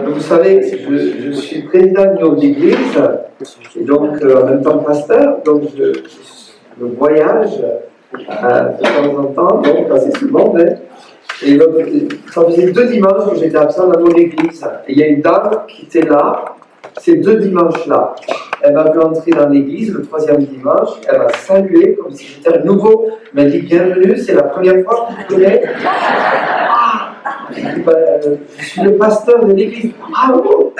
Vous savez, je suis président d'une église, et donc en même temps pasteur, donc je voyage de temps en temps, donc assez souvent même. Et donc, ça faisait 2 dimanches que j'étais absent dans mon église. Et il y a une dame qui était là, ces 2 dimanches-là. Elle m'a vu entrer dans l'église le 3e dimanche, elle m'a salué comme si j'étais un nouveau. Elle m'a dit bienvenue, c'est la première fois que vous venez. Je suis le pasteur de l'église. Ah bon?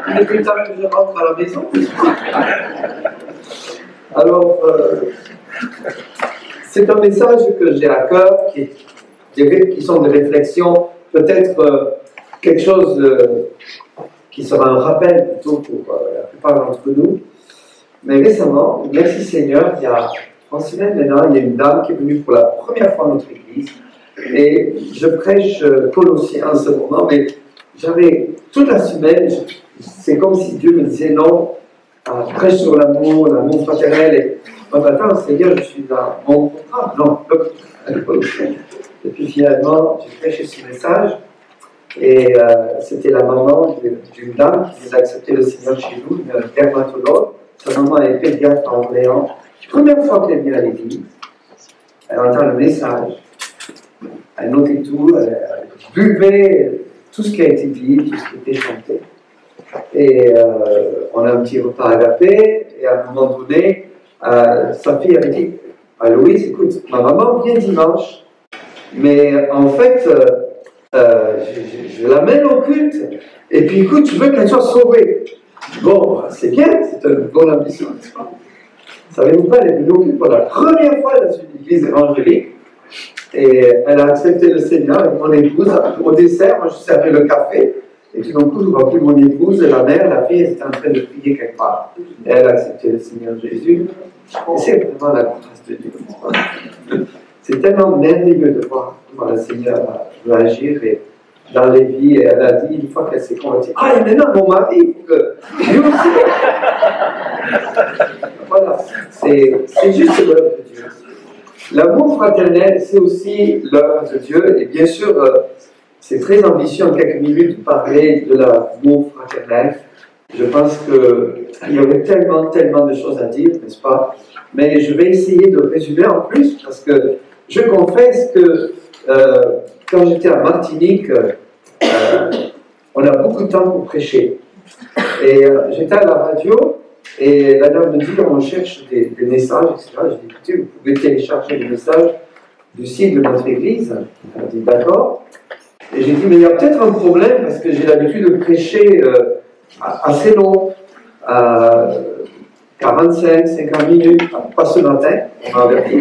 Il était temps que je rentre à la maison. Alors, c'est un message que j'ai à cœur, qui sont des réflexions, peut-être quelque chose qui sera un rappel plutôt pour la plupart d'entre nous. Mais récemment, merci Seigneur, il y a 3 semaines maintenant, il y a une dame qui est venue pour la première fois à notre église. Et je prêche Colossiens en ce moment, mais j'avais toute la semaine, c'est comme si Dieu me disait non, prêche sur l'amour fraternel. Et attends, Seigneur, je suis dans mon contrat. Non, Colossiens. Et puis finalement, j'ai prêché ce message. Et c'était la maman d'une dame qui a accepté le Seigneur chez nous, une dermatologue. Sa maman est pédiatre en Orléans. Première fois qu'elle vient à l'église, elle entend le message. Elle notait tout, elle buvait tout ce qui a été dit, tout ce qui a été chanté. Et on a un petit repas agapé, et à un moment donné, sa fille avait dit à Louise, écoute, ma maman vient dimanche, mais en fait, je l'amène au culte, et puis écoute, je veux qu'elle soit sauvée. Bon, c'est bien, c'est une bonne ambition. Savez-vous pas, elle est venue au culte pour la première fois dans une église évangélique. Et elle a accepté le Seigneur avec mon épouse. Au dessert, moi je servais le café. Et tout d'un coup, je vois plus mon épouse, la mère, la fille, était en train de prier quelque part. Et elle a accepté le Seigneur Jésus. Et c'est vraiment la grâce de Dieu. C'est tellement merveilleux de voir comment le Seigneur veut agir dans les vies. Et elle a dit, une fois qu'elle s'est convertie, ah, et maintenant mon mari, il faut que lui aussi. Voilà, c'est juste l'œuvre de Dieu. L'amour fraternel, c'est aussi l'œuvre de Dieu, et bien sûr, c'est très ambitieux en quelques minutes de parler de l'amour fraternel. Je pense qu'il y aurait tellement de choses à dire, n'est-ce pas? Mais je vais essayer de résumer en plus, parce que je confesse que quand j'étais à Martinique, on a beaucoup de temps pour prêcher. Et j'étais à la radio, et la dame me dit, on cherche des messages, etc. Je dis, écoutez, vous pouvez télécharger les messages du site de notre église. Elle a dit, d'accord. Et j'ai dit, mais il y a peut-être un problème, parce que j'ai l'habitude de prêcher assez long, 45, 50 minutes, pas ce matin, on m'a averti.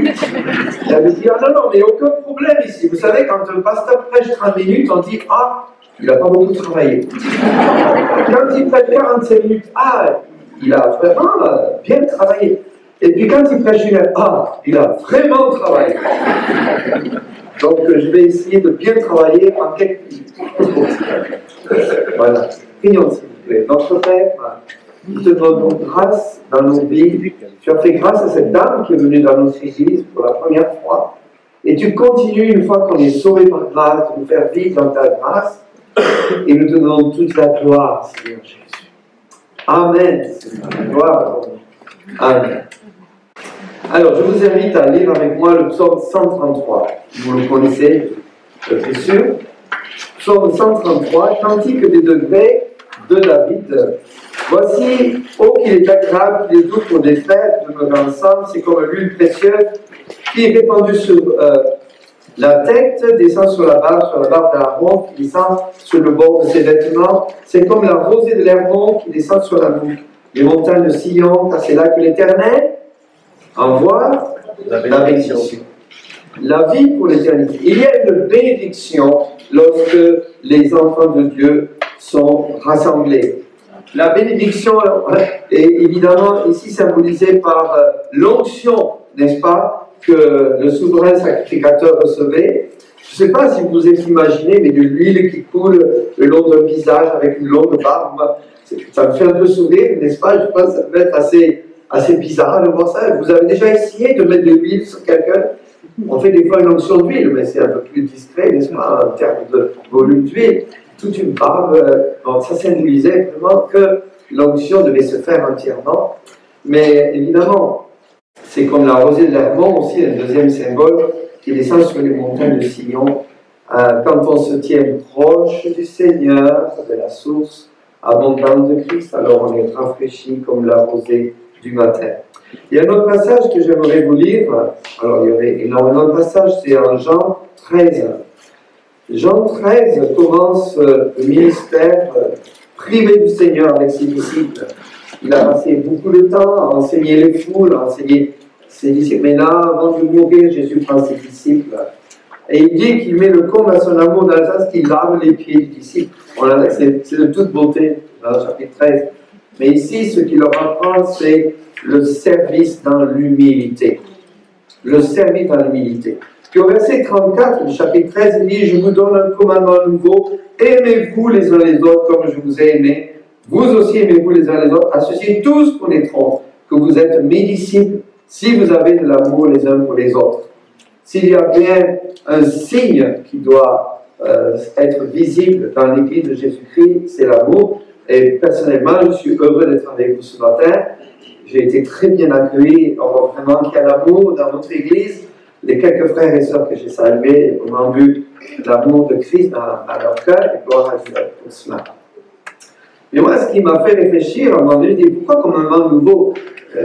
Elle avait dit, ah non, mais il n'y a aucun problème ici. Vous savez, quand un pasteur prêche 30 minutes, on dit, ah, il n'a pas beaucoup travaillé. Quand il prêche 45 minutes, ah, il a vraiment bien travaillé. Et puis quand il prêche une heure, ah, il a vraiment travaillé. Donc je vais essayer de bien travailler en quelques minutes. Voilà. Prions s'il vous plaît. Notre Père, nous te demandons grâce dans nos vies. Tu as fait grâce à cette dame qui est venue dans notre église pour la première fois. Et tu continues, une fois qu'on est sauvé par grâce, de nous faire vivre dans ta grâce. Et nous te donnons toute la gloire, Seigneur Jésus. Amen. Gloire. Amen. Alors, je vous invite à lire avec moi le psaume 133. Vous le connaissez, je suis sûr. Psaume 133, cantique des degrés de David. Voici, ô qu'il est agréable, qu'il est doux pour des fêtes de nos ensemble, c'est comme l'huile précieuse qui est répandue sur la tête, descend sur la barbe d'Aaron, qui descend sur le bord de ses vêtements. C'est comme la rosée de l'Hermon qui descend sur la nuque. Les montagnes de Sion, car c'est là que l'Éternel envoie la bénédiction. La vie pour l'éternité. Il y a une bénédiction lorsque les enfants de Dieu sont rassemblés. La bénédiction est évidemment ici symbolisée par l'onction, n'est-ce pas, que le souverain sacrificateur recevait. Je ne sais pas si vous vous êtes imaginé, mais de l'huile qui coule le long d'un visage avec une longue barbe, ça me fait un peu sourire, n'est-ce pas? Je pense que ça peut être assez bizarre de voir ça. Vous avez déjà essayé de mettre de l'huile sur quelqu'un? On fait des fois une onction d'huile, mais c'est un peu plus discret, n'est-ce pas, en termes de volume d'huile. toute une barbe. Donc ça symbolisait vraiment que l'onction devait se faire entièrement. Mais évidemment, c'est comme la rosée de l'Hermon aussi, le deuxième symbole qui descend sur les montagnes de Sion. Quand on se tient proche du Seigneur, de la source abondante de Christ, alors on est rafraîchi comme la rosée du matin. Il y a un autre passage que j'aimerais vous lire. Alors il y aurait énormément de passages, c'est en Jean 13. Jean 13 commence le ministère privé du Seigneur avec ses disciples. Il a passé beaucoup de temps à enseigner les foules, à enseigner ses disciples. Mais là, avant de mourir, Jésus prend ses disciples. Et il dit qu'il met le comble à son amour dans le sens qu'il lave les pieds des disciples. C'est de toute beauté dans le chapitre 13. Mais ici, ce qu'il leur apprend, c'est le service dans l'humilité. Le service dans l'humilité. Puis au verset 34 du chapitre 13, il dit « Je vous donne un commandement nouveau, aimez-vous les uns les autres comme je vous ai aimés. Vous aussi aimez-vous les uns les autres. À ceci, tous connaîtront que vous êtes mes disciples si vous avez de l'amour les uns pour les autres. » S'il y a bien un signe qui doit être visible dans l'Église de Jésus-Christ, c'est l'amour. Et personnellement, je suis heureux d'être avec vous ce matin. J'ai été très bien accueilli. On voit vraiment qu'il y a l'amour dans notre Église. Les quelques frères et sœurs que j'ai salués ont vu l'amour de Christ dans leur cœur, et gloire à Dieu pour cela. Mais moi, ce qui m'a fait réfléchir, à un moment donné, je dis, pourquoi commandement nouveau?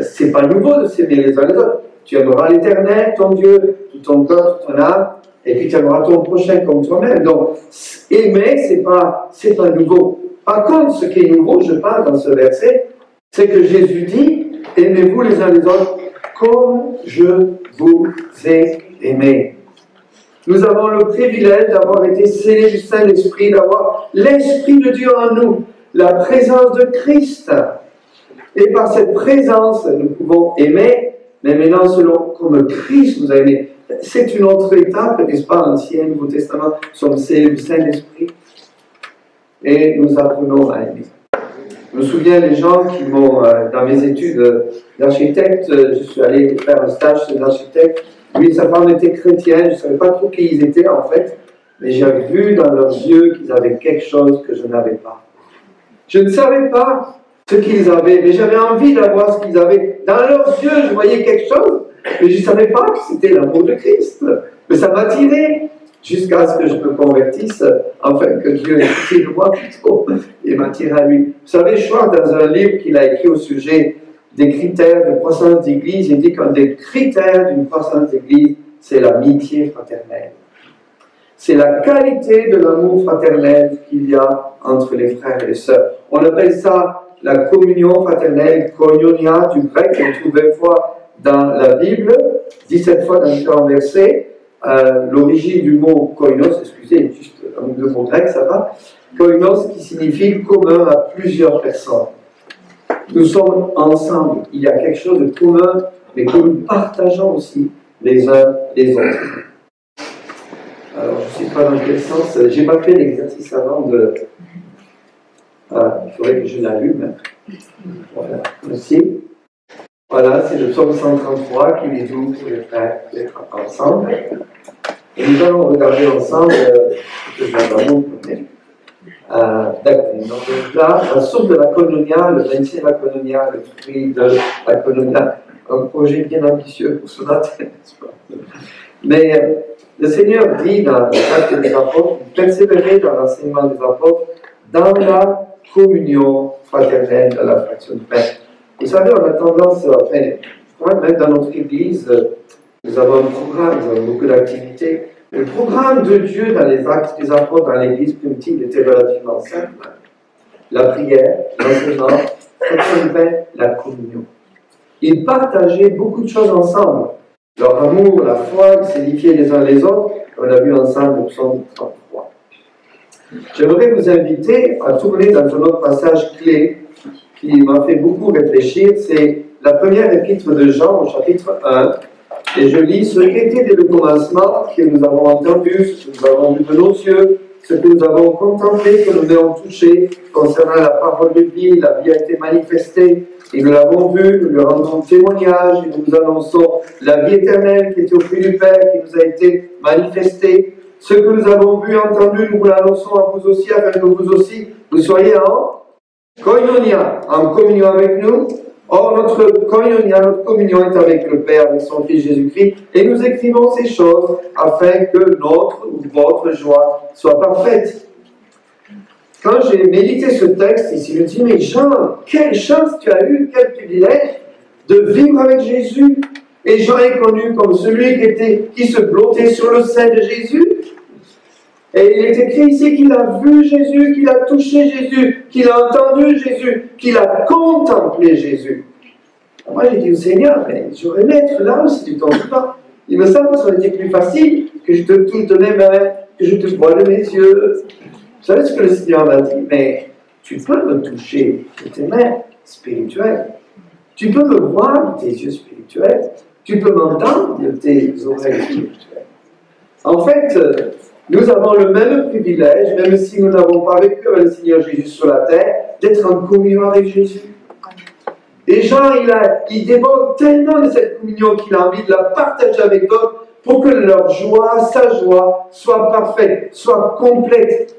C'est pas nouveau de s'aimer les uns les autres. Tu aimeras l'Éternel, ton Dieu, tout ton cœur, toute ton âme, et puis tu aimeras ton prochain comme toi-même. Donc, aimer, c'est pas nouveau. Par contre, ce qui est nouveau, je parle dans ce verset, c'est que Jésus dit, aimez-vous les uns les autres comme je vous ai aimé. Nous avons le privilège d'avoir été scellés du Saint-Esprit, d'avoir l'Esprit de Dieu en nous, la présence de Christ. Et par cette présence, nous pouvons aimer, mais maintenant selon comme Christ nous a aimés. C'est une autre étape, n'est-ce pas, l'Ancien et Nouveau Testament, nous sommes scellés du Saint-Esprit et nous apprenons à aimer. Je me souviens des gens qui m'ont, dans mes études d'architecte, je suis allé faire un stage chez l'architecte. Lui et sa femme étaient chrétiens, je ne savais pas trop qui ils étaient en fait, mais j'ai vu dans leurs yeux qu'ils avaient quelque chose que je n'avais pas. Je ne savais pas ce qu'ils avaient, mais j'avais envie d'avoir ce qu'ils avaient. Dans leurs yeux, je voyais quelque chose, mais je ne savais pas que c'était l'amour de Christ. Mais ça m'attirait jusqu'à ce que je me convertisse, enfin que Dieu ait pitié de moi plutôt, et m'attire à lui. Vous savez, je crois dans un livre qu'il a écrit au sujet des critères de croissance d'église, il dit qu'un des critères d'une croissance d'église, c'est l'amitié fraternelle. C'est la qualité de l'amour fraternel qu'il y a entre les frères et les sœurs. On appelle ça la communion fraternelle, koinonia du grec, qu'on trouve 20 fois dans la Bible, 17 fois dans différents versets. L'origine du mot koinos, excusez, juste un mot grec, ça va. Koinos qui signifie commun à plusieurs personnes. Nous sommes ensemble, il y a quelque chose de commun, mais que nous partageons aussi les uns les autres. Alors, je ne sais pas dans quel sens, je n'ai pas fait l'exercice avant de... il faudrait que je l'allume. Voilà, merci. Voilà, c'est le psaume 133 qui les ouvre pour les frères d'être ensemble. Et nous allons regarder ensemble que je vais vous donner. D'accord, donc là, la source de la koinonia, le 25e la koinonia, le fruit de la koinonia, un projet bien ambitieux pour ce matin, n'est-ce pas? Mais le Seigneur dit dans l'acte des apôtres, persévérer dans l'enseignement des apôtres, dans la communion fraternelle de la fraction du pain. Vous savez, on a tendance, enfin, même dans notre Église, nous avons un programme, nous avons beaucoup d'activités. Le programme de Dieu dans les actes des apôtres dans l'Église primitive était relativement simple. La prière, l'enseignement, la communion. Ils partageaient beaucoup de choses ensemble. Leur amour, la foi, ils s'édifiaient les uns les autres. On a vu ensemble le psaume 33. J'aimerais vous inviter à tourner dans un autre passage clé qui m'a fait beaucoup réfléchir. C'est la première épître de Jean au chapitre 1. Et je lis ce qui était dès le commencement, que nous avons entendu, ce que nous avons vu de nos yeux, ce que nous avons contemplé, que nous avons touché concernant la parole de vie. La vie a été manifestée et nous l'avons vue, nous lui rendons témoignage et nous annonçons la vie éternelle qui était au fruit du Père, qui nous a été manifestée. Ce que nous avons vu et entendu, nous vous l'annonçons à vous aussi, afin que vous aussi, vous soyez en koinonia, en communion avec nous. Or, notre koinonia, notre communion est avec le Père, avec son Fils Jésus-Christ, et nous écrivons ces choses afin que notre ou votre joie soit parfaite. Quand j'ai médité ce texte ici, je me dis, mais Jean, quelle chance tu as eu, quel privilège de vivre avec Jésus. Et Jean est connu comme celui qui se blottait sur le sein de Jésus. Et il est écrit ici qu'il a vu Jésus, qu'il a touché Jésus, qu'il a entendu Jésus, qu'il a contemplé Jésus. Alors moi j'ai dit au Seigneur, mais j'aurais aimé être là aussi du temps du temps. Il me semble que ça aurait été plus facile que je te touche de mes mains, que je te vois de mes yeux. Vous savez ce que le Seigneur m'a dit? Mais tu peux me toucher de tes mains spirituelles. Tu peux me voir de tes yeux spirituels. Tu peux m'entendre de tes oreilles spirituelles. En fait, nous avons le même privilège, même si nous n'avons pas vécu avec le Seigneur Jésus sur la terre, d'être en communion avec Jésus. Et Jean, il déborde tellement de cette communion qu'il a envie de la partager avec d'autres pour que leur joie, sa joie, soit parfaite, soit complète.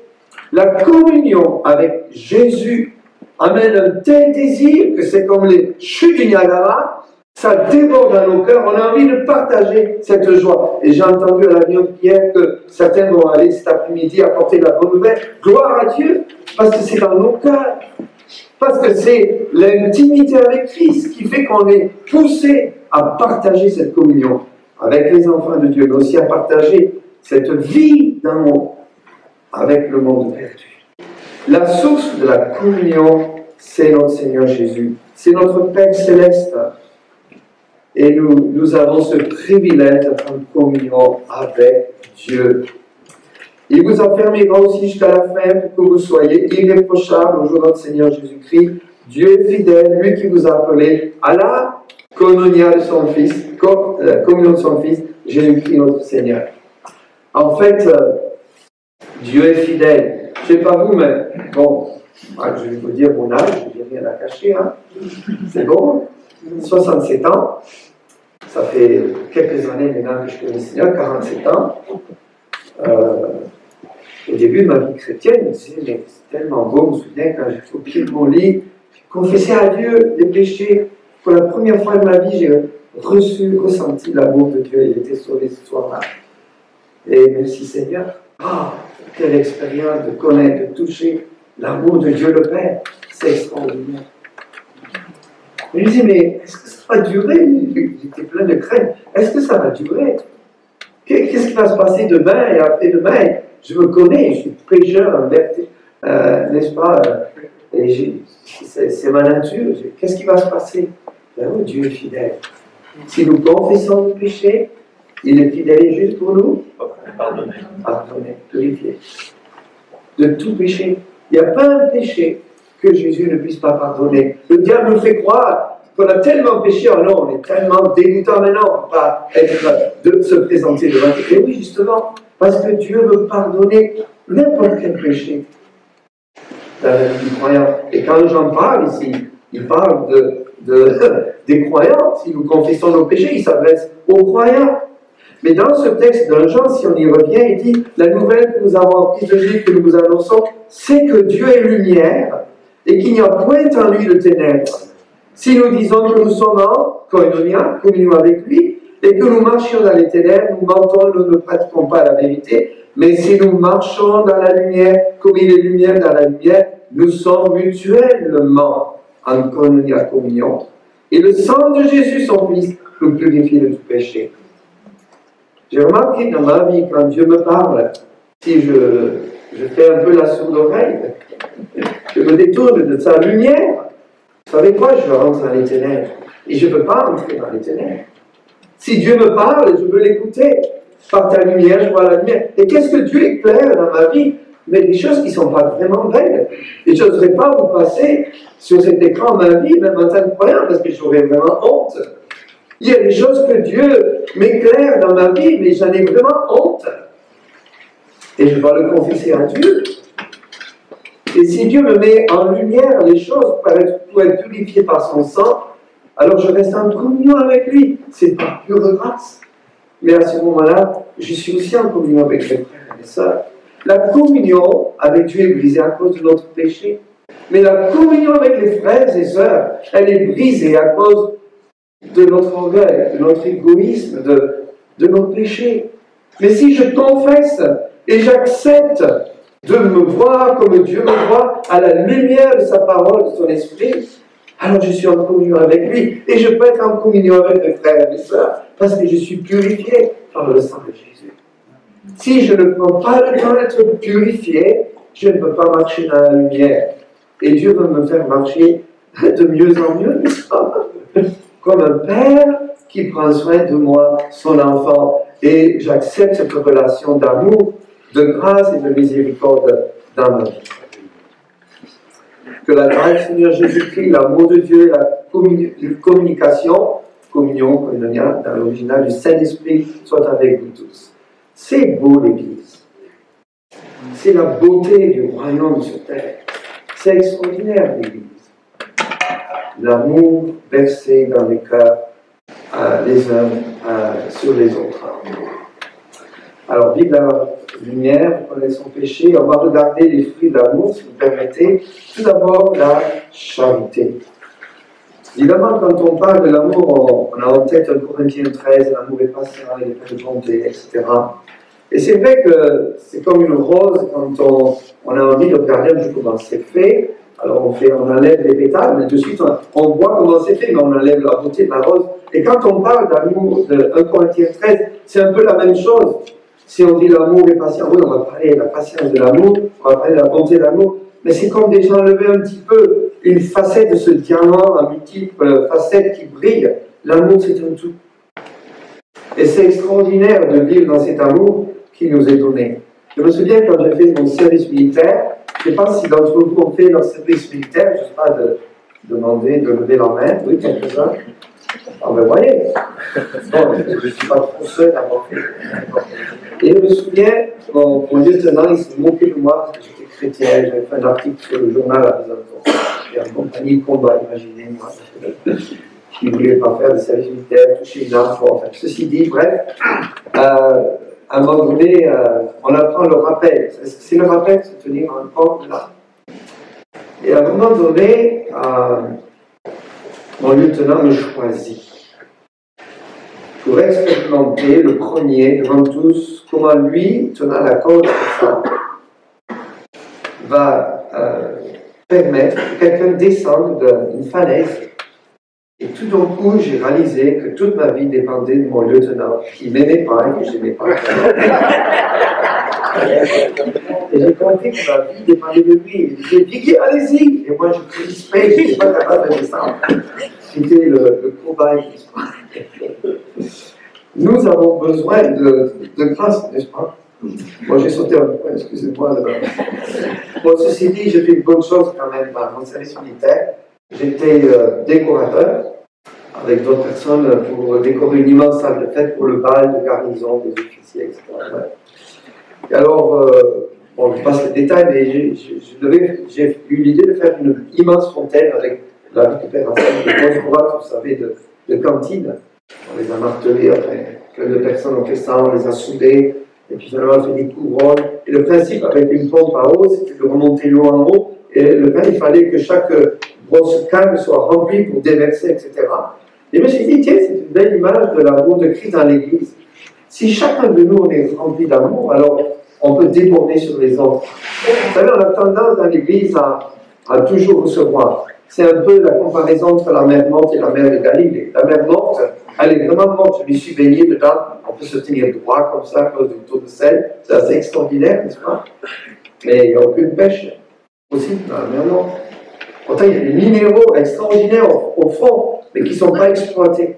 La communion avec Jésus amène un tel désir que c'est comme les chutes du Niagara, ça déborde dans nos cœurs, on a envie de partager cette joie. Et j'ai entendu à la réunion hier que certains vont aller cet après-midi apporter la bonne nouvelle. Gloire à Dieu, parce que c'est dans nos cœurs. Parce que c'est l'intimité avec Christ qui fait qu'on est poussé à partager cette communion avec les enfants de Dieu, mais aussi à partager cette vie d'amour avec le monde perdu. La source de la communion, c'est notre Seigneur Jésus. C'est notre Père céleste. Et nous avons ce privilège d'être en communion avec Dieu. Il vous affermira aussi jusqu'à la fin pour que vous soyez irréprochables au jour de notre Seigneur Jésus-Christ. Dieu est fidèle, lui qui vous a appelé à la koinonia de son Fils, la communion de son Fils, Jésus-Christ notre Seigneur. En fait, Dieu est fidèle. Je ne sais pas vous, mais bon, je vais vous dire mon âge, je n'ai rien à cacher, hein. C'est bon, 67 ans. Ça fait quelques années maintenant que je connais le Seigneur, 47 ans. Au début de ma vie chrétienne, je me disais, mais c'est tellement beau, je me souviens quand j'étais au pied de mon lit, j'ai confessé à Dieu les péchés. Pour la première fois de ma vie, j'ai ressenti l'amour de Dieu. Il était sauvé ce soir-là. Et merci Seigneur. Quelle expérience de connaître, de toucher l'amour de Dieu le Père. C'est extraordinaire. Je me disais, mais est-ce que ça va durer? J'étais plein de crainte. Est-ce que ça va durer? Qu'est-ce qui va se passer demain et après-demain? Je me connais, je suis pécheur, n'est-ce pas? C'est ma nature. Qu'est-ce qui va se passer? Ben oui, Dieu est fidèle. Si nous confessons nos péchés, il est fidèle et juste pour nous. Pardonner, purifier. De tout péché. Il n'y a pas un péché que Jésus ne puisse pas pardonner. Le diable nous fait croire qu'on a tellement péché, oh non, on est tellement dégoûtant maintenant, on ne peut pas de se présenter devant Dieu. Et oui, justement, parce que Dieu veut pardonner n'importe quel péché dans la vie du croyant. Et quand j'en parle ici, il parle des croyants. Si nous confessons nos péchés, il s'adresse aux croyants. Mais dans ce texte d'un Jean, si on y revient, il dit la nouvelle que nous avons apprise de lui, que nous vous annonçons, c'est que Dieu est lumière et qu'il n'y a point en lui de ténèbres. Si nous disons que nous sommes en koinonia, communion avec lui, et que nous marchions dans les ténèbres, nous mentons, nous ne pratiquons pas la vérité. Mais si nous marchons dans la lumière, comme il est lumière dans la lumière, nous sommes mutuellement en koinonia, communion. Et le sang de Jésus, son Fils, nous purifie de tout péché. J'ai remarqué dans ma vie, quand Dieu me parle, si je fais un peu la sourde oreille, je me détourne de sa lumière. Vous savez quoi? Je rentre dans les ténèbres. Et je ne peux pas entrer dans les ténèbres. Si Dieu me parle, je veux l'écouter. Par ta lumière, je vois la lumière. Et qu'est-ce que Dieu éclaire dans ma vie? Mais des choses qui ne sont pas vraiment belles. Et je n'oserais pas vous passer sur cet écran ma vie, même en tant que croyant, parce que j'aurais vraiment honte. Il y a des choses que Dieu m'éclaire dans ma vie, mais j'en ai vraiment honte. Et je dois le confesser à Dieu. Et si Dieu me met en lumière les choses pour être purifié par son sang, alors je reste en communion avec lui. C'est par pure grâce. Mais à ce moment-là, je suis aussi en communion avec les frères et et sœurs. La communion avec Dieu est brisée à cause de notre péché. Mais la communion avec les frères et sœurs, elle est brisée à cause de notre orgueil, de notre égoïsme, de nos péchés. Mais si je confesse et j'accepte de me voir comme Dieu me voit à la lumière de sa parole, de son esprit, alors je suis en communion avec lui. Et je peux être en communion avec mes frères et mes sœurs parce que je suis purifié par le sang de Jésus. Si je ne prends pas le temps d'être purifié, je ne peux pas marcher dans la lumière. Et Dieu veut me faire marcher de mieux en mieux, n'est-ce pas? Comme un père qui prend soin de moi, son enfant. Et j'accepte cette relation d'amour, de grâce et de miséricorde dans ma vie. Que la grâce du Seigneur Jésus-Christ, l'amour de Dieu, la communication, communion, koinonia, dans l'original du Saint-Esprit, soit avec vous tous. C'est beau l'Église. C'est la beauté du royaume de ce terre. C'est extraordinaire l'Église. L'amour versé dans les cœurs les uns sur les autres. Alors, vive la lumière, prenez son péché. On va regarder les fruits de l'amour, si vous permettez. Tout d'abord, la charité. Évidemment, quand on parle de l'amour, on a en tête 1 Corinthiens 13, l'amour est patient, il est plein de bonté, etc. Et c'est vrai que c'est comme une rose, quand on a envie de regarder un peu comment c'est fait. Alors on enlève les pétales, mais de suite on voit comment c'est fait, mais on enlève la beauté de la rose. Et quand on parle d'amour de 1 Corinthiens 13, c'est un peu la même chose. Si on dit l'amour est patient, oui, on va parler de la patience de l'amour, on va parler de la bonté de l'amour, mais c'est comme déjà enlever un petit peu une facette de ce diamant, un multiple facette qui brille. L'amour, c'est un tout. Et c'est extraordinaire de vivre dans cet amour qui nous est donné. Je me souviens quand j'ai fait mon service militaire, je ne sais pas si d'entre vous ont fait leur service militaire, je ne sais pas de demander de lever la main, oui, quelques-uns. Ah ben voyez, bon, je ne suis pas trop seul à avoir fait. Et je me souviens, mon lieutenant, il s'est moqué de moi parce que j'étais chrétien, j'avais fait un article sur le journal à Besançon. J'ai un compagnie de combat, imaginez-moi, qui ne voulait pas faire de service militaire, toucher une arme. Enfin, ceci dit, bref, à un moment donné, on apprend le rappel. C'est le rappel de se tenir en porte là. Et à un moment donné, mon lieutenant me choisit pour expérimenter le premier devant tous comment lui, tenant la corde de ça, va permettre que quelqu'un descende d'une falaise. Et tout d'un coup, j'ai réalisé que toute ma vie dépendait de mon lieutenant, qui ne m'aimait pas et que je n'aimais pas. Et j'ai compris que ma vie dépendait de lui. J'ai dit, allez-y. Et moi, je crispais, je n'étais pas capable de descendre. C'était le cobaye, n'est-ce pas? Nous avons besoin de grâce, n'est-ce pas? Moi, j'ai sauté un peu, excusez-moi. Bon, ceci dit, j'ai fait une bonne chose quand même dans mon service militaire. J'étais décorateur avec d'autres personnes pour décorer une immense salle de fête pour le bal de garnison des officiers, etc. Ouais. Et alors, bon, je passe les détails, mais j'ai eu l'idée de faire une immense fontaine avec la récupération de grosses boîtes, vous savez, de cantines. On les a martelées, enfin, plein de personnes ont fait ça, on les a soudées, et puis finalement on a fait des couronnes. Et le principe avec une pompe à eau, c'était de remonter l'eau en haut, et il fallait que chaque grosse canne soit remplie pour déverser, etc. Et je me suis dit, tiens, c'est une belle image de l'amour de Christ dans l'Église. Si chacun de nous on est rempli d'amour, alors on peut déborder sur les autres. Vous savez, on a tendance dans l'Église à toujours recevoir. C'est un peu la comparaison entre la mer morte et la mer de Galilée. La mer morte, elle est vraiment morte. Je m'y suis baigné dedans. On peut se tenir droit comme ça à cause du taux de sel. C'est assez extraordinaire, n'est-ce pas? Mais il n'y a aucune pêche possible dans la mer morte. Pourtant, il y a des minéraux extraordinaires au fond, mais qui ne sont pas exploités.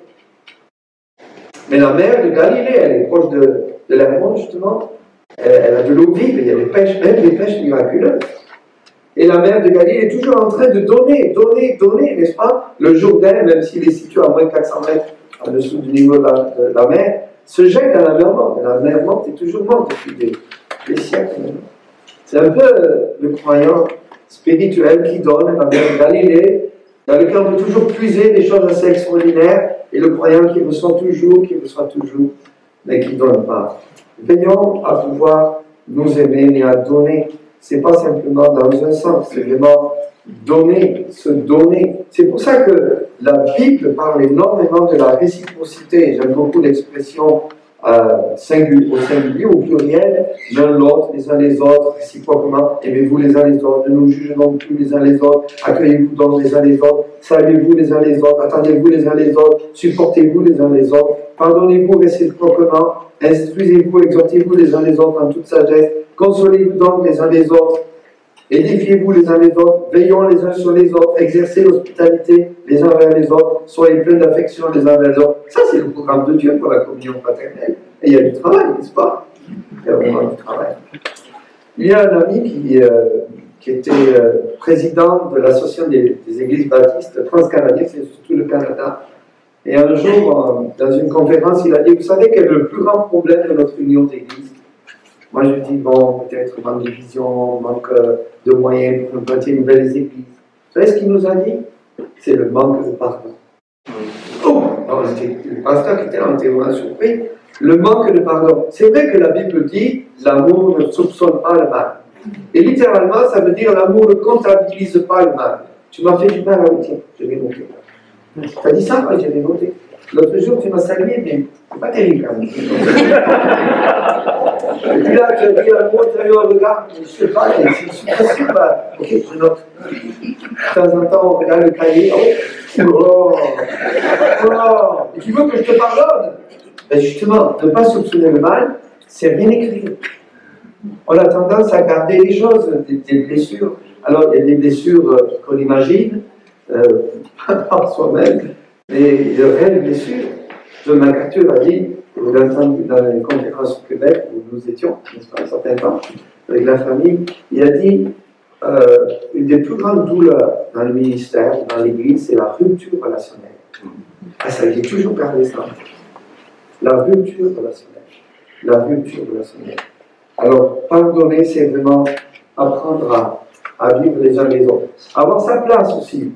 Mais la mer de Galilée, elle est proche de la mer, justement. Elle a de l'eau vive, il y a des pêches, même des pêches miraculeuses. Et la mer de Galilée est toujours en train de donner, n'est-ce pas? Le Jourdain, même s'il est situé à moins de 400 mètres en-dessous du niveau de la mer, se jette dans la mer morte. Et la mer morte est toujours morte depuis des siècles. C'est un peu le croyant spirituel qui donne la mer de Galilée, dans lequel on peut toujours puiser des choses assez extraordinaires, et le croyant qui reçoit toujours, mais qui ne donne pas. Veillons à pouvoir nous aimer, mais à donner. C'est pas simplement dans un sens, c'est vraiment donner, se donner. C'est pour ça que la Bible parle énormément de la réciprocité. J'aime beaucoup l'expression au singulier, au pluriel, l'un l'autre, les uns les autres, réciproquement. Aimez-vous les uns les autres, ne nous jugerons plus les uns les autres, accueillez-vous donc les uns les autres, saluez-vous les uns les autres, attendez-vous les uns les autres, supportez-vous les uns les autres, pardonnez-vous réciproquement, instruisez-vous, exhortez-vous les uns les autres en toute sagesse, consolez-vous donc les uns les autres, édifiez-vous les uns les autres, veillons les uns sur les autres, exercez l'hospitalité les uns vers les autres, soyez pleins d'affection les uns vers les autres. Ça, c'est le programme de Dieu pour la communion fraternelle. Et il y a du travail, n'est-ce pas? Il y a vraiment du travail. Il y a un ami qui était président de l'association des églises baptistes transcanadiennes, c'est surtout le Canada. Et un jour, dans une conférence, il a dit, vous savez quel est le plus grand problème de notre union d'église? Moi, je dis, bon, peut-être manque de vision, manque de moyens pour implanter une nouvelle église. Vous savez ce qu'il nous a dit? C'est le manque de pardon. Oh! Le pasteur qui était là, on était vraiment surpris. Le manque de pardon. C'est vrai que la Bible dit, l'amour ne soupçonne pas le mal. Et littéralement, ça veut dire l'amour ne comptabilise pas le mal. Tu m'as fait du mal, ah oui, tiens, je vais noter. Tu as dit ça? Oui, je vais noter. L'autre jour, tu m'as salué, mais c'est pas terrible quand même. Et puis là, tu as dit un mot, tu as eu un regard, je ne sais pas, je suis pas sûr, bah, ok, je note. De temps en temps, on regarde le cahier, oh, et tu veux que je te pardonne? Ben justement, ne pas soupçonner le mal, c'est rien écrire. On a tendance à garder les choses, des blessures. Alors, il y a des blessures qu'on imagine, par soi-même, mais de réelles blessures. John MacArthur a dit, vous l'avez entendu dans les conférences au Québec, où nous étions, n'est-ce pas, un certain temps, avec la famille, il a dit, une des plus grandes douleurs dans le ministère, dans l'Église, c'est la rupture relationnelle. Ah, ça, j'ai toujours gardé ça. La rupture relationnelle. La rupture relationnelle. Alors, pardonner, c'est vraiment apprendre à vivre les uns les autres. Avoir sa place aussi.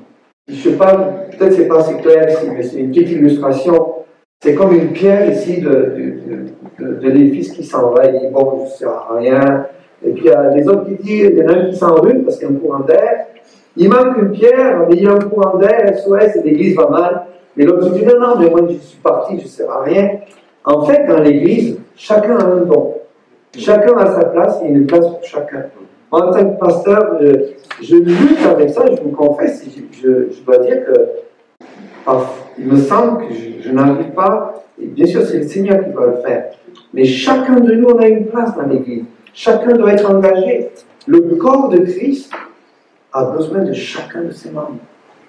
Je parle, peut-être c'est pas assez clair ici, mais c'est une petite illustration. C'est comme une pierre ici de l'édifice qui s'en va. Il dit, bon, je ne sers à rien. Et puis il y a des autres qui disent, il y en a un qui s'enrhume parce qu'il y a un courant d'air. Il manque une pierre, mais il y a un courant d'air, SOS, et l'église va mal. Mais l'autre dit, non, mais moi je suis parti, je ne sers à rien. En fait, dans l'église, chacun a un don. Chacun a sa place, il y a une place pour chacun. Moi, en tant que pasteur, je lutte avec ça, je vous confesse, je dois dire que il me semble que je n'arrive pas, et bien sûr c'est le Seigneur qui va le faire, mais chacun de nous, on a une place dans l'église. Chacun doit être engagé. Le corps de Christ a besoin de chacun de ses membres.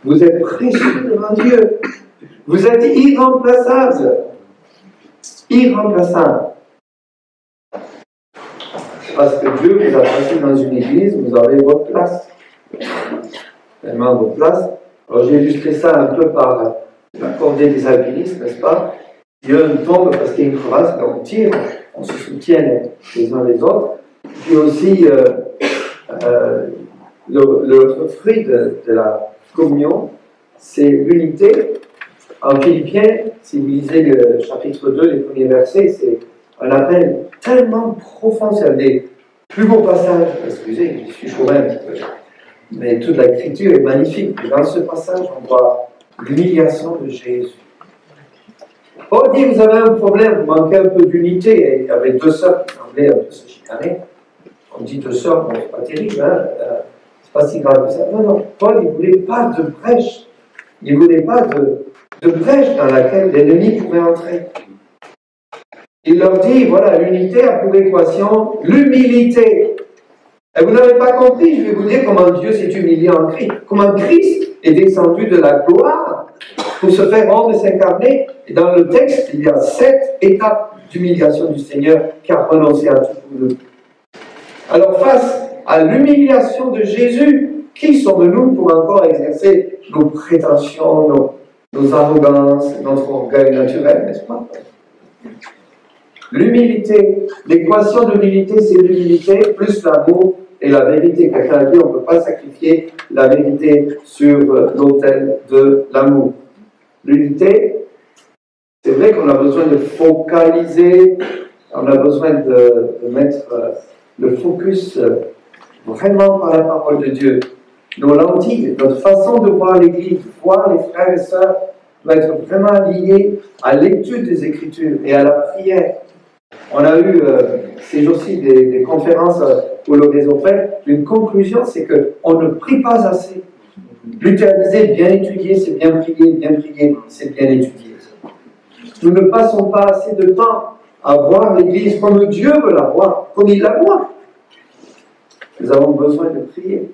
Vous êtes précieux devant Dieu. Vous êtes irremplaçables. Irremplaçables. Parce que Dieu vous a placé dans une église, vous avez votre place. Vraiment votre place. Alors j'ai illustré ça un peu par la cordée des alpinistes, n'est-ce pas? Il y a une tombe parce qu'il y a une crevasse, donc on tire, on se soutient les uns les autres. Puis aussi, le fruit de la communion, c'est l'unité. En Philippiens, si vous lisez le chapitre 2, les premiers versets, c'est un appel tellement profond, c'est un des plus beaux passages. Excusez, je suis chauvin un petit peu. Mais toute l'écriture est magnifique. Et dans ce passage, on voit l'humiliation de Jésus. Paul dit, vous avez un problème, vous manquez un peu d'unité. Il y avait deux sœurs qui semblaient un peu se chicaner. On dit deux sœurs, bon, c'est pas terrible, hein, c'est pas si grave que ça. Non, Paul, il ne voulait pas de brèche. Il ne voulait pas de brèche dans laquelle l'ennemi pouvait entrer. Il leur dit, voilà, l'unité a pour équation l'humilité. Et vous n'avez pas compris, je vais vous dire comment Dieu s'est humilié en Christ. Comment Christ est descendu de la gloire pour se faire homme et s'incarner. Et dans le texte, il y a 7 étapes d'humiliation du Seigneur qui a renoncé à tout pour nous. Alors face à l'humiliation de Jésus, qui sommes-nous pour encore exercer nos prétentions, nos arrogances, notre orgueil naturel, n'est-ce pas? L'humilité, l'équation de l'humilité, c'est l'humilité plus l'amour et la vérité. Quelqu'un a dit, on ne peut pas sacrifier la vérité sur l'autel de l'amour. L'unité, c'est vrai qu'on a besoin de focaliser, on a besoin de mettre le focus vraiment par la parole de Dieu. Nos lentilles, notre façon de voir l'Église, voir les frères et sœurs, doit être vraiment liée à l'étude des Écritures et à la prière. On a eu ces jours-ci des conférences pour le réseau frère. Une conclusion, c'est qu'on ne prie pas assez. Luther disait bien étudier, c'est bien prier, c'est bien étudier. Nous ne passons pas assez de temps à voir l'Église comme Dieu veut la voir, comme il la voit. Nous avons besoin de prier,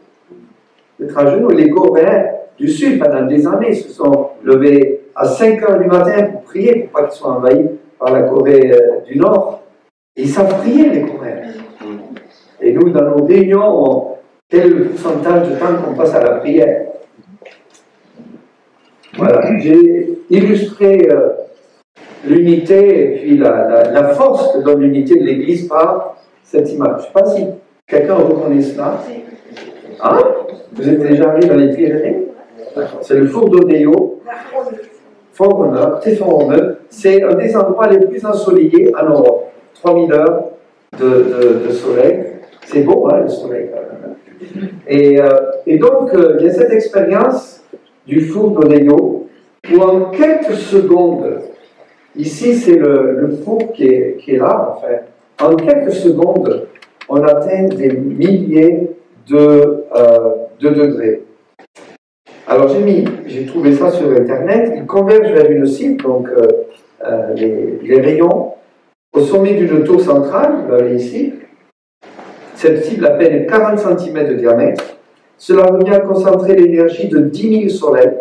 d'être à genoux. Les Coréens du Sud, pendant des années, se sont levés à 5 heures du matin pour prier, pour pas qu'ils soient envahis par la Corée du Nord. Et ils savent prier, les Coréens. Et nous, dans nos réunions, quel est le pourcentage de temps qu'on passe à la prière? Voilà, j'ai illustré l'unité et puis la force que donne l'unité de l'Église par cette image. Je ne sais pas si quelqu'un reconnaît cela. Hein? Vous êtes déjà allé dans les Pyrénées? C'est le Four d'Odéo. Fort-Honneur, côté Fort-Honneur. C'est un des endroits les plus ensoleillés en Europe. 3000 heures de soleil. C'est beau, hein, le soleil. Et donc, il y a cette expérience du Four d'Odéo où en quelques secondes, ici c'est le four qui est là, en fait, en quelques secondes, on atteint des milliers de degrés. Alors j'ai trouvé ça sur Internet, il converge vers une cible, donc les rayons, au sommet d'une tour centrale, vous l'avez ici. Cette cible a à peine 40 cm de diamètre. Cela revient à concentrer l'énergie de 10 000 soleils.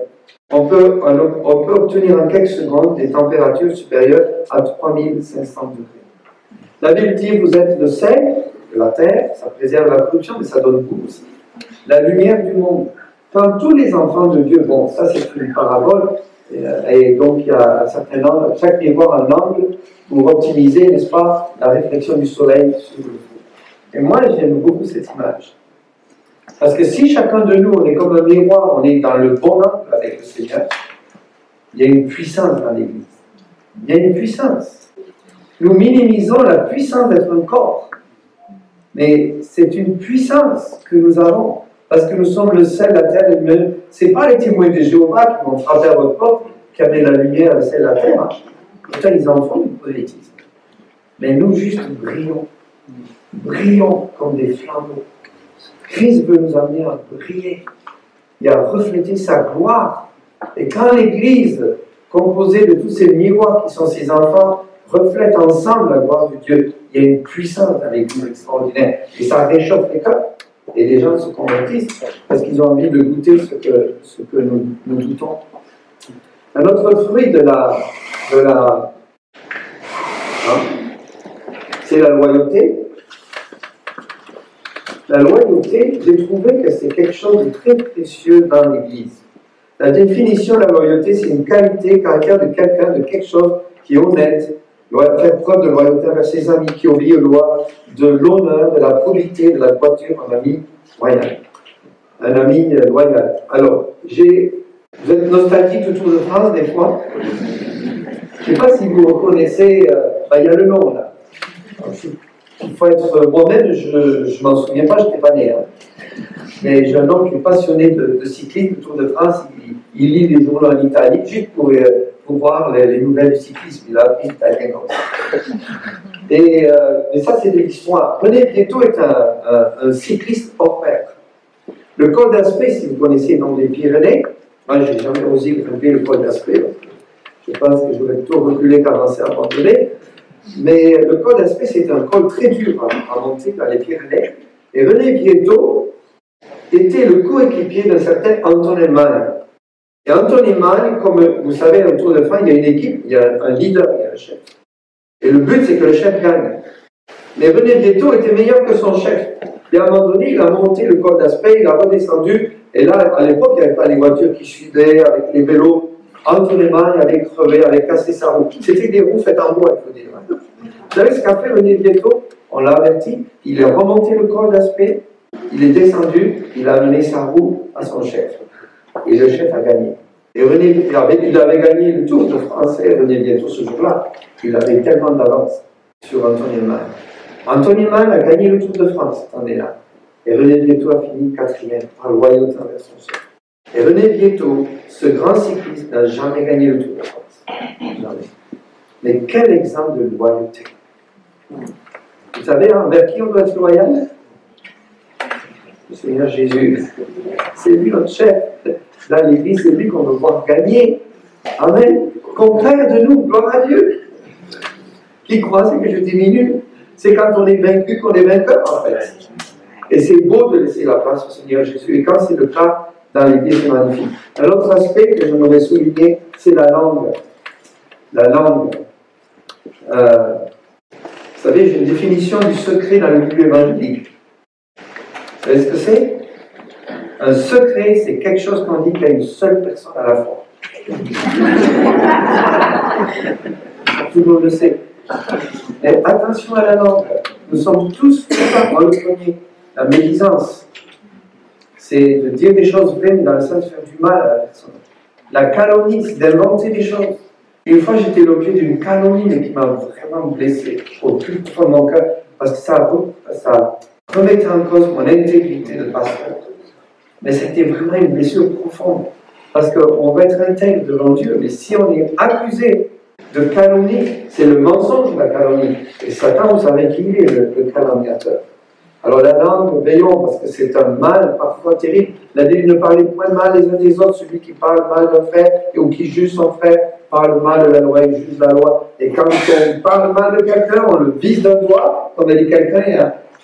On peut obtenir en quelques secondes des températures supérieures à 3500 degrés. La Bible dit, vous êtes le sel de la terre, ça préserve la corruption, mais ça donne goût aussi. La lumière du monde. Quand tous les enfants de Dieu, bon, ça c'est une parabole, et donc il y a un certain angle, chaque miroir un angle pour optimiser, n'est-ce pas, la réflexion du soleil sur le feu. Et moi j'aime beaucoup cette image. Parce que si chacun de nous, on est comme un miroir, on est dans le bon angle avec le Seigneur, il y a une puissance dans l'Église. Il y a une puissance. Nous minimisons la puissance d'être un corps. Mais c'est une puissance que nous avons. Parce que nous sommes le sel de la terre. Ce n'est pas les témoins de Jéhovah qui vont frapper à votre porte, qui amènent la lumière, le sel de la terre. Pourtant, ils en font du prophétisme. Mais nous, juste brillons. Brillons comme des flambeaux. Christ veut nous amener à briller et à refléter sa gloire. Et quand l'Église, composée de tous ces miroirs qui sont ses enfants, reflète ensemble la gloire de Dieu, il y a une puissance dans l'Église extraordinaire. Et ça réchauffe les cœurs. Et les gens se convertissent parce qu'ils ont envie de goûter ce que nous doutons. Un autre fruit c'est la loyauté. La loyauté, j'ai trouvé que c'est quelque chose de très précieux dans l'Église. La définition de la loyauté, c'est une qualité, caractère de quelqu'un, de quelque chose qui est honnête, doit faire preuve de loyauté envers ses amis, qui obéit aux lois, de l'honneur, de la probité, de la droiture, un ami loyal. Un ami loyal. Alors, vous êtes nostalgique du Tour de France des fois? Je ne sais pas si vous reconnaissez, il y a le nom là. Il faut être moi-même, je ne m'en souviens pas, je n'étais pas né. Hein. Mais j'ai un homme qui est passionné de cyclisme, du Tour de France, il lit les journaux en Italie, juste pour voir les nouvelles du cyclisme. Il a appris l'italien comme ça. Mais ça, c'est de l'histoire. René Pietto est un cycliste hors pair. Le col d'Aspet, si vous connaissez dans les Pyrénées, moi, je n'ai jamais osé grimper le col d'Aspet. Je pense que j'aurais plutôt reculé qu'avancé à abandonner. Mais le col d'Aspet, c'est un col très dur à monter dans les Pyrénées. Et René Pietto était le coéquipier d'un certain Antonin Mann. Et Antonin Mann, comme vous savez, au Tour de France, il y a une équipe, il y a un leader, il y a un chef. Et le but, c'est que le chef gagne. Mais René Pietto était meilleur que son chef. Et à un moment donné, il a monté le col d'Aspet, il a redescendu. Et là, à l'époque, il n'y avait pas les voitures qui suivaient avec les vélos. Antonin Mann avait crevé, avait cassé sa roue. C'était des roues faites en bois, il faut dire. Vous savez ce qu'a fait René Pietto? On l'a averti, il a remonté le col d'Aspet, il est descendu, il a amené sa roue à son chef. Et le chef a gagné. Et il avait gagné le Tour de France, René Pietto, ce jour-là. Il avait tellement d'avance sur Antonin Mann. Anthony Mann a gagné le Tour de France cette année-là. Et René Vietto a fini 4e par le Royal travers son sol. Et René Vietto, ce grand cycliste, n'a jamais gagné le Tour de France. Jamais. Mais quel exemple de loyauté! Vous savez envers qui on doit être loyal? Le Seigneur Jésus. C'est lui notre chef. Dans l'Église, c'est lui qu'on veut voir gagner. Amen. Contraire de nous, gloire à Dieu. Qui croit, c'est que je diminue. C'est quand on est vaincu qu'on est vainqueur, en fait. Et c'est beau de laisser la place au Seigneur Jésus. Et quand c'est le cas dans l'Église, c'est magnifique. Un autre aspect que j'aimerais souligner, c'est la langue. La langue. Vous savez, j'ai une définition du secret dans le milieu évangélique. Vous savez ce que c'est? Un secret, c'est quelque chose qu'on dit qu'à une seule personne à la fois. Tout le monde le sait. Et attention à la langue. Nous sommes tous dans le premier. La médisance, c'est de dire des choses vraies, mais dans le sens de faire du mal à la personne. La calomnie, c'est d'inventer des choses. Une fois, j'étais l'objet d'une calomnie, mais qui m'a vraiment blessé au plus profond de mon cœur, parce que ça remettait en cause mon intégrité de pasteur. Mais c'était vraiment une blessure profonde. Parce qu'on va être intègre devant Dieu, mais si on est accusé de calomnie, c'est le mensonge de la calomnie. Et Satan, vous savez qui il est, le calomniateur. Alors la langue, veillons, parce que c'est un mal parfois terrible. La Bible ne parle point mal les uns des autres. Celui qui parle mal d'un frère ou qui juge son frère parle mal de la loi et juge la loi. Et quand on parle mal de quelqu'un, on le vise d'un doigt. Comme a dit quelqu'un, il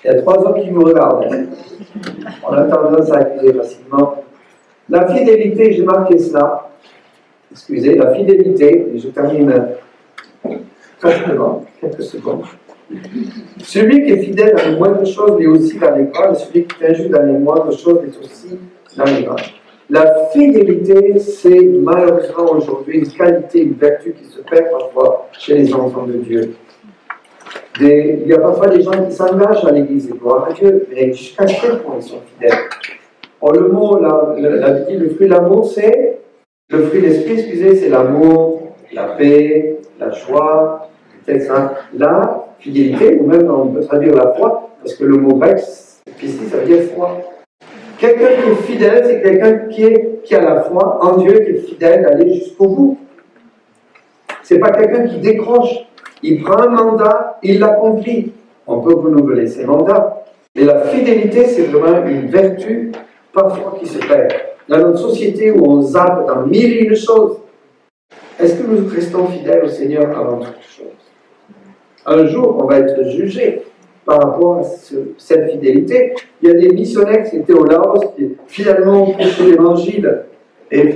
y a 3 hommes qui me regardent. On a tendance à accuser facilement. La fidélité, j'ai marqué cela. Excusez, la fidélité, et je termine rapidement, quelques secondes. Celui qui est fidèle dans les moindres choses, mais aussi dans les grandes, et celui qui est injuste dans les moindres choses, mais aussi dans les grandes. La fidélité, c'est malheureusement aujourd'hui une qualité, une vertu qui se perd parfois chez les enfants de Dieu. Il y a parfois des gens qui s'engagent à l'Église, et gloire à Dieu, mais jusqu'à quel point ils sont fidèles. Or, le mot, le fruit de l'amour, c'est le fruit de l'esprit, excusez, c'est l'amour, la paix, la joie, etc. La fidélité, ou même on peut traduire la foi, parce que le mot grec, pistis, ça veut dire foi. Quelqu'un qui est fidèle, c'est quelqu'un qui a la foi en Dieu, qui est fidèle d'aller jusqu'au bout. C'est pas quelqu'un qui décroche. Il prend un mandat, il l'accomplit. On peut renouveler ses mandats. Mais la fidélité, c'est vraiment une vertu parfois qui se perd. Dans notre société où on zappe dans 1000 choses, est-ce que nous restons fidèles au Seigneur avant toute chose? Un jour, on va être jugé par rapport à cette fidélité. Il y a des missionnaires qui étaient au Laos qui finalement ont prêché l'évangile. Et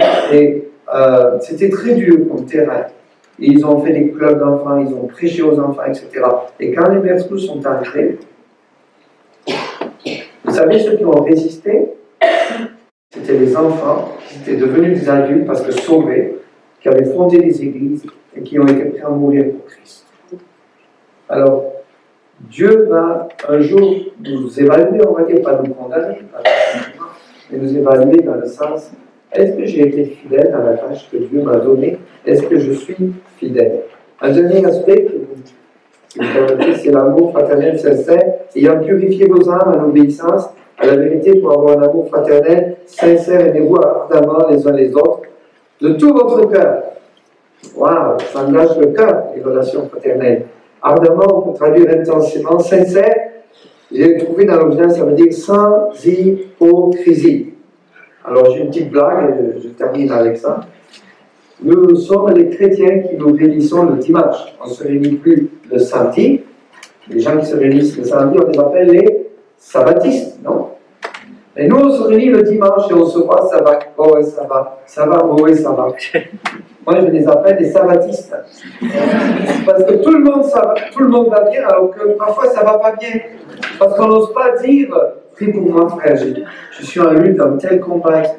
c'était très dur comme terrain. Et ils ont fait des clubs d'enfants, ils ont prêché aux enfants, etc. Et quand les Vertus sont arrivés, vous savez ceux qui ont résisté? C'était les enfants qui étaient devenus des adultes parce que sauvés, qui avaient fondé des églises et qui ont été prêts à mourir pour Christ. Alors, Dieu va un jour nous évaluer, on va dire, pas nous condamner, mais nous évaluer dans le sens, est-ce que j'ai été fidèle à la tâche que Dieu m'a donnée? Est-ce que je suis fidèle? Un dernier aspect, c'est l'amour fraternel sincère, ayant purifié vos âmes en obéissance à la vérité pour avoir un amour fraternel sincère, aimez-vous ardemment les uns les autres, de tout votre cœur. Waouh, ça engage le cœur, les relations fraternelles. Ardemment, on peut traduire intensément, sincère. J'ai trouvé dans l'original, ça veut dire sans hypocrisie. Alors j'ai une petite blague, je termine avec ça. Nous sommes les chrétiens qui nous réunissons le dimanche. On ne se réunit plus le samedi. Les gens qui se réunissent le samedi, on les appelle les sabbatistes, non? Et nous, on se réunit le dimanche et on se voit, ça va, oh ouais, ça va, oh ouais, ça va. Moi, je les appelle des sabbatistes. Parce que tout le monde va bien, alors que parfois ça ne va pas bien. Parce qu'on n'ose pas dire, prie pour moi, frère, je suis en lutte dans tel combat, etc.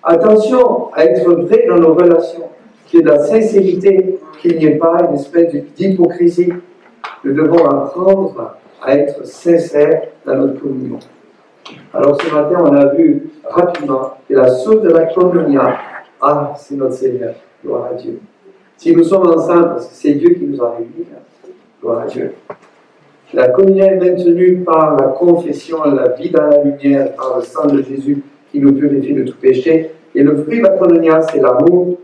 Attention à être vrai dans nos relations, qu'il y ait de la sincérité, qu'il n'y ait pas une espèce d'hypocrisie. Nous devons apprendre à être sincères dans notre communion. Alors ce matin, on a vu rapidement que la source de la communion, c'est notre Seigneur, gloire à Dieu. Si nous sommes ensemble, parce que c'est Dieu qui nous a réunis, gloire à Dieu. La communion est maintenue par la confession, la vie dans la lumière, par le sang de Jésus qui nous purifie de tout péché. Et le fruit de la koinonia, c'est l'amour,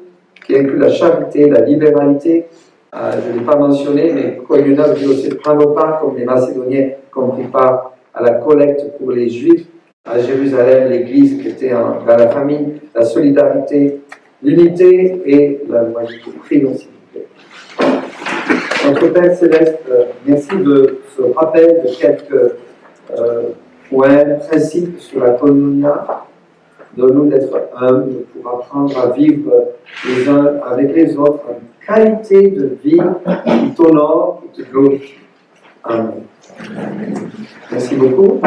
qui inclut la charité, la libéralité. Je ne l'ai pas mentionné, mais koinonia veut dire aussi prendre part, comme les Macédoniens qui ont pris part à la collecte pour les Juifs à Jérusalem, l'Église qui était dans la famille, la solidarité, l'unité et la loyauté. Prions, s'il vous plaît. Notre Père Céleste, merci de ce rappel de quelques points, principes sur la koinonia. Donne-nous d'être humbles pour apprendre à vivre les uns avec les autres, une qualité de vie qui t'honore, qui te glorifie. Amen. Merci beaucoup.